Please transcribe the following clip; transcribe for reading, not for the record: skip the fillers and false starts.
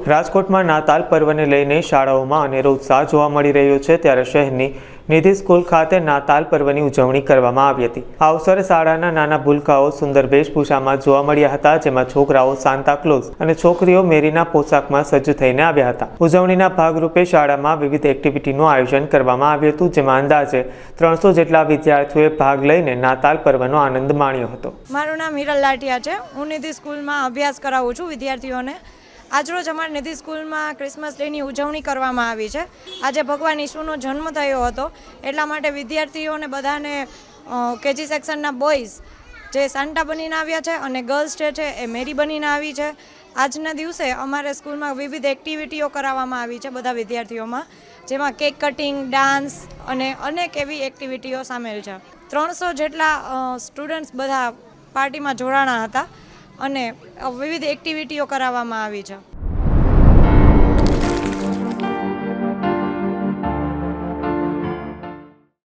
રાજકોટમાં નાતાલ પર્વને લઈને શાળાઓમાં અનેરો ઉત્સાહ જોવા મળી રહ્યો છે, ત્યારે શહેરની નિધિ સ્કૂલ ખાતે નાતાલ પર્વની ઉજવણી કરવામાં આવી હતી। આ અવસરે શાળાના નાના ભૂલકાઓ સુંદર વેશભૂષામાં જોવા મળ્યા હતા, જેમાં છોકરાઓ સાન્તા ક્લોઝ અને છોકરીઓ મેરીના પોશાકમાં સજ્જ થઈને આવ્યા હતા। ઉજવણીના ભાગરૂપે શાળામાં વિવિધ એક્ટિવિટીનું આયોજન કરવામાં આવ્યું હતું, જેમાં અંદાજે 300 જેટલા વિદ્યાર્થીઓએ ભાગ લઈને નાતાલ પર્વનો આનંદ માણ્યો હતો। મારું નામ હિરલ લાઠિયા છે। હું નિધિ સ્કૂલમાં અભ્યાસ કરાવું છું વિદ્યાર્થીઓને। આજરોજ અમારી નિધિ સ્કૂલમાં ક્રિસમસ ડેની ઉજવણી કરવામાં આવી છે। આજે ભગવાન ઈસુનો જન્મ થયો હતો, એટલા માટે વિદ્યાર્થીઓને બધાને કેજી સેક્શનના બોયઝ જે સાન્ટા બનીને આવ્યા છે અને ગર્લ્સ જે છે એ મેરી બનીને આવી છે। આજના દિવસે અમારે સ્કૂલમાં વિવિધ એક્ટિવિટીઓ કરાવવામાં આવી છે બધા વિદ્યાર્થીઓમાં, જેમાં કેક કટિંગ, ડાન્સ અને અનેક એવી એક્ટિવિટીઓ સામેલ છે। 300 જેટલા સ્ટુડન્ટ્સ બધા પાર્ટીમાં જોડાણા હતા અને વિવિધ એક્ટિવિટીઓ કરાવવામાં આવી છે।